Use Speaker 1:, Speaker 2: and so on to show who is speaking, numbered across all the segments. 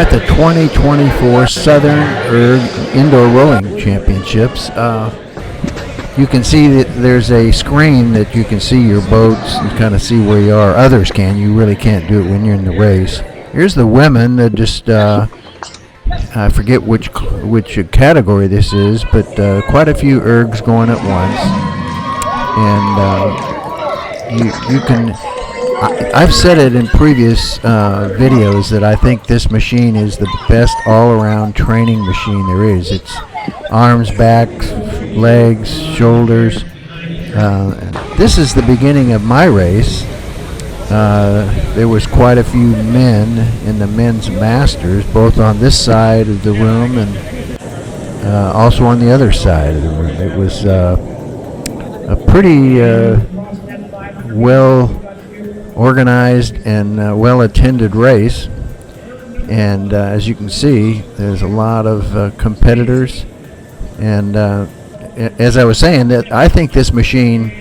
Speaker 1: at the 2024 Southern Erg Indoor Rowing Championships. You can see that there's a screen that you can see your boats and kind of see where you are. Others can. You really can't do it when you're in the race. Here's the women that just, I forget which category this is, but quite a few ergs going at once. And you can, I've said it in previous videos that I think this machine is the best all-around training machine there is. It's arms, back, legs, shoulders. This is the beginning of my race. There was quite a few men in the men's masters, both on this side of the room and also on the other side of the room. It was a pretty well organized and well-attended race, and as you can see, there's a lot of competitors. And as I was saying, that I think this machine,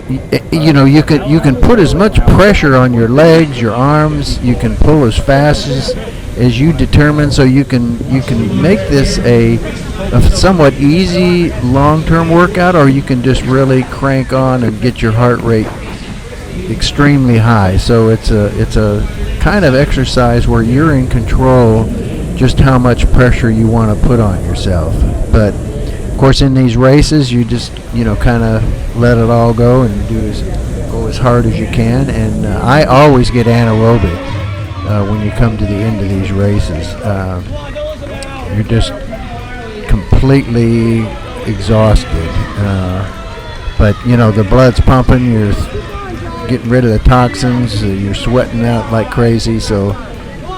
Speaker 1: you can put as much pressure on your legs, your arms. You can pull as fast as you determine, so you can make this a somewhat easy long-term workout, or you can just really crank on and get your heart rate extremely high. So it's a kind of exercise where you're in control just how much pressure you want to put on yourself. But of course, in these races, you just kind of let it all go and go as hard as you can. And I always get anaerobic when you come to the end of these races. You're just completely exhausted, but the blood's pumping. You're getting rid of the toxins. You're sweating out like crazy. So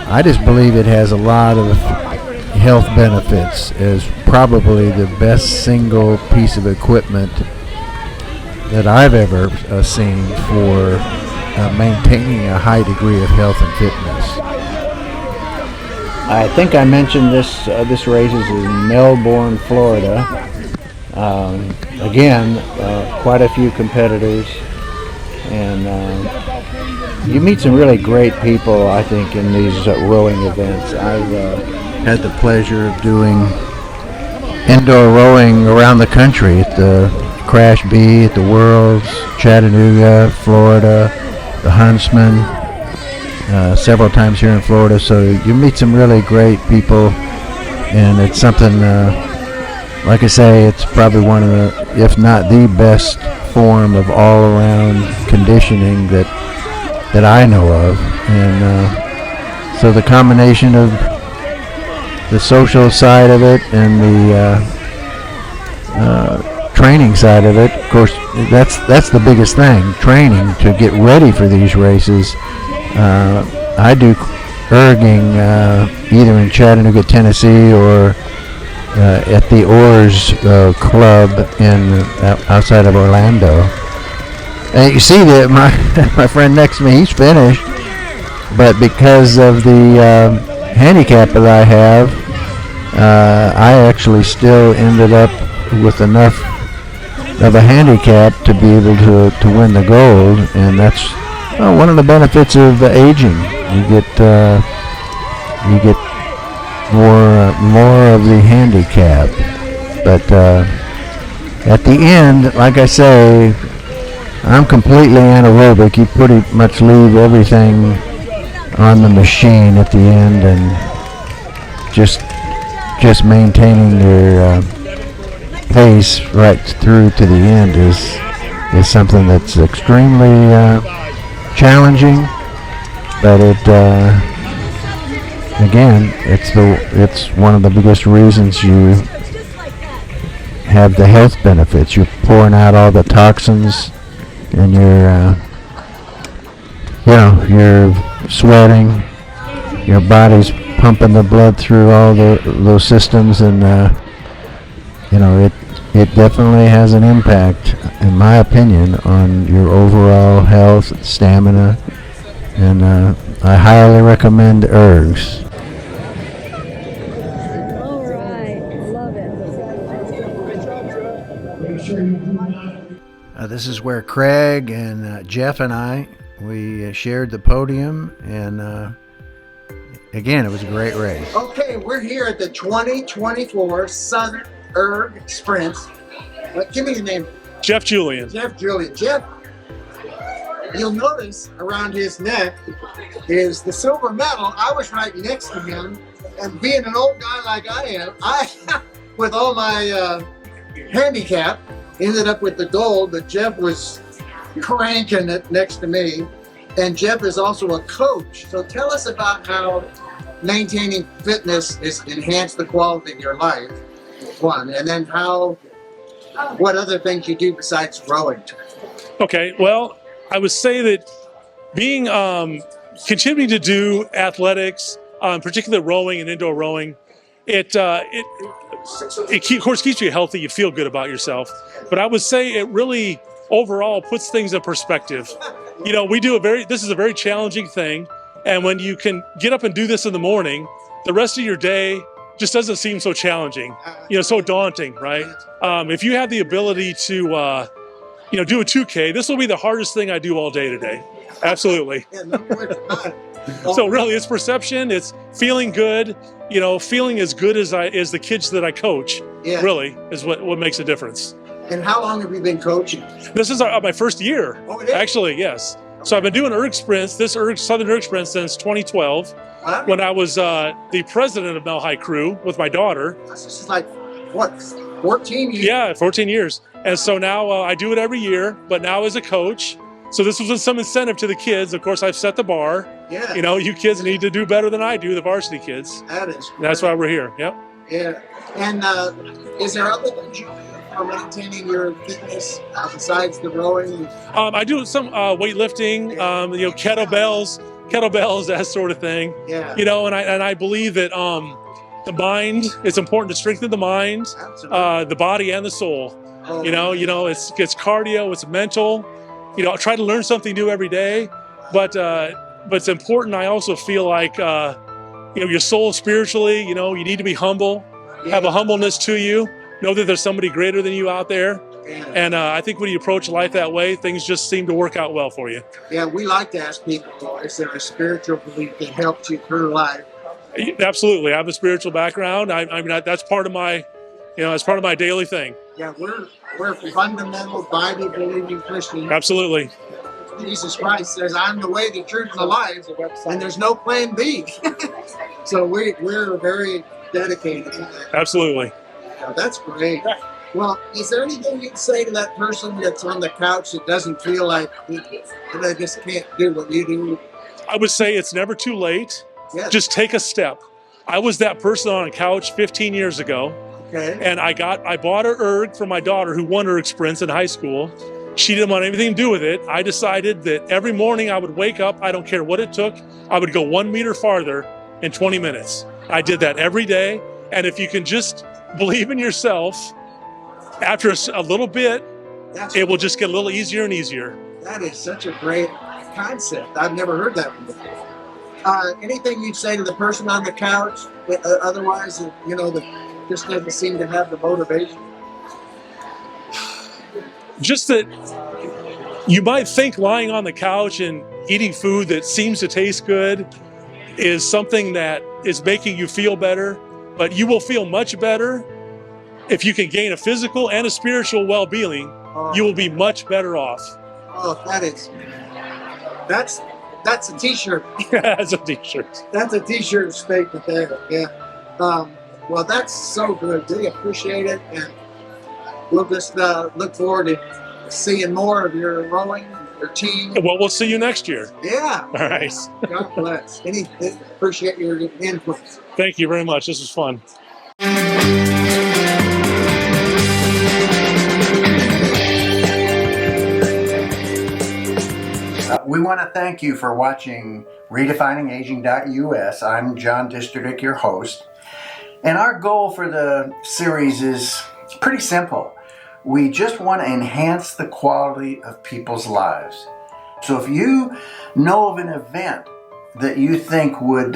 Speaker 1: I just believe it has a lot of health benefits, as probably the best single piece of equipment that I've ever seen for maintaining a high degree of health and fitness. I think I mentioned this race is in Melbourne, Florida. Again, quite a few competitors, and you meet some really great people, I think, in these rowing events. I've had the pleasure of doing indoor rowing around the country at the Crash B, at the Worlds, Chattanooga, Florida, the Huntsman, several times here in Florida. So you meet some really great people, and it's something, like I say, it's probably one of the, if not the best form of all-around conditioning that I know of. And so the combination of the social side of it and the training side of it, of course, that's the biggest thing, training to get ready for these races. I do erging either in Chattanooga, Tennessee, or at the Oars Club outside of Orlando. And you see that my friend next to me, he's finished, but because of the handicap that I have, I actually still ended up with enough of a handicap to be able to win the gold. And that's one of the benefits of aging. You get more of the handicap. But at the end, like I say, I'm completely anaerobic. You pretty much leave everything on the machine at the end, and just maintaining your pace right through to the end is something that's extremely challenging. But again, it's one of the biggest reasons you have the health benefits. You're pouring out all the toxins, and you're sweating. Your body's pumping the blood through all those systems, and it definitely has an impact, in my opinion, on your overall health, stamina, and I highly recommend ergs.
Speaker 2: All right, love it.
Speaker 1: This is where Craig and Jeff and we shared the podium, and again, it was a great race.
Speaker 3: Okay, we're here at the 2024 Southern Erg Sprints. Give me your name.
Speaker 4: Jeff Julian.
Speaker 3: Jeff Julian. Jeff, you'll notice around his neck is the silver medal. I was right next to him, and being an old guy like I am, with all my handicap, ended up with the gold, but Jeff was cranking it next to me. And Jeff is also a coach. So tell us about how maintaining fitness has enhanced the quality of your life, one, and then what other things you do besides rowing.
Speaker 4: Okay, well, I would say that being continuing to do athletics, particularly rowing and indoor rowing, it of course keeps you healthy. You feel good about yourself, but I would say it really overall puts things in perspective. You know, this is a very challenging thing, and when you can get up and do this in the morning, the rest of your day just doesn't seem so challenging, so daunting, right? If you have the ability to, do a 2K, this will be the hardest thing I do all day today. Absolutely. So really, it's perception. It's feeling good. Feeling as good as the kids that I coach. Yeah. Really is what makes a difference.
Speaker 3: And how long have you been coaching?
Speaker 4: This is my first year. Oh, it is? Actually, yes. So I've been doing erg sprints, Southern Erg Sprint since 2012, when I was the president of Mel High Crew with my daughter.
Speaker 3: This is like, what, 14 years?
Speaker 4: Yeah, 14 years. And so now I do it every year, but now as a coach. So this was some incentive to the kids. Of course, I've set the bar. Yeah. You kids need to do better than I do, the varsity kids.
Speaker 3: That is.
Speaker 4: That's why we're here. Yep.
Speaker 3: Yeah. And is there other things you do for maintaining your fitness besides the rowing?
Speaker 4: I do some weightlifting, kettlebells, that sort of thing. Yeah. And I believe that the mind, it's important to strengthen the mind, the body and the soul. Oh, it's cardio, it's mental. Try to learn something new every day, but it's important. I also feel like your soul spiritually. You need to be humble, have a humbleness to you. Know that there's somebody greater than you out there. Yeah. And I think when you approach life that way, things just seem to work out well for you.
Speaker 3: Yeah, we like to ask people, is there a spiritual belief that helps you through life?
Speaker 4: Absolutely. I have a spiritual background. I mean, that's part of my, that's part of my daily thing.
Speaker 3: Yeah, we're fundamental Bible-believing Christians.
Speaker 4: Absolutely.
Speaker 3: Jesus Christ says, I'm the way, the truth, and the life, and there's no plan B. So we're very dedicated to that.
Speaker 4: Absolutely.
Speaker 3: Yeah, that's great. Well, is there anything you'd say to that person that's on the couch that doesn't feel like they just can't do what you do?
Speaker 4: I would say it's never too late. Yes. Just take a step. I was that person on a couch 15 years ago. Okay. And I bought an erg for my daughter who won erg sprints in high school. She didn't want anything to do with it. I decided that every morning I would wake up, I don't care what it took, I would go 1 meter farther in 20 minutes. I did that every day. And if you can just believe in yourself, after a little bit, it will just get a little easier and easier.
Speaker 3: That is such a great concept. I've never heard that one before. Anything you'd say to the person on the couch, otherwise, that just doesn't seem to have the motivation?
Speaker 4: Just that you might think lying on the couch and eating food that seems to taste good is something that is making you feel better, but you will feel much better if you can gain a physical and a spiritual well-being. You will be much better off.
Speaker 3: Oh, that's a t-shirt.
Speaker 4: That's a t-shirt.
Speaker 3: That's a t-shirt statement there. Yeah. Well, that's so good. We appreciate it, and we'll just look forward to seeing more of your rowing, your team.
Speaker 4: Well, we'll see you next year.
Speaker 3: Yeah.
Speaker 4: All right.
Speaker 3: God bless. Appreciate your input.
Speaker 4: Thank you very much. This was fun.
Speaker 1: We want to thank you for watching RedefiningAging.us. I'm John Disterdick, your host. And our goal for the series is pretty simple. We just want to enhance the quality of people's lives. So if you know of an event that you think would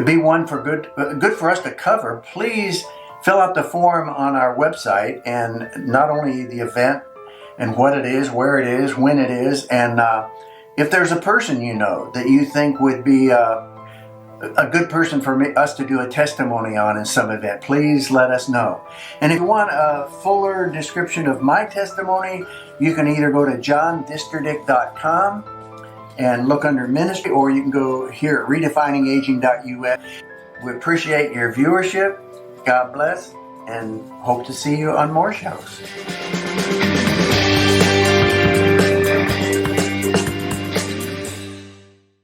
Speaker 1: be one for good for us to cover, please fill out the form on our website, and not only the event and what it is, where it is, when it is, and if there's a person you know that you think would be a good person for us to do a testimony on in some event, please let us know. And if you want a fuller description of my testimony, you can either go to johndisterdick.com and look under ministry, or you can go here at redefiningaging.us. We appreciate your viewership. God bless, and hope to see you on more shows.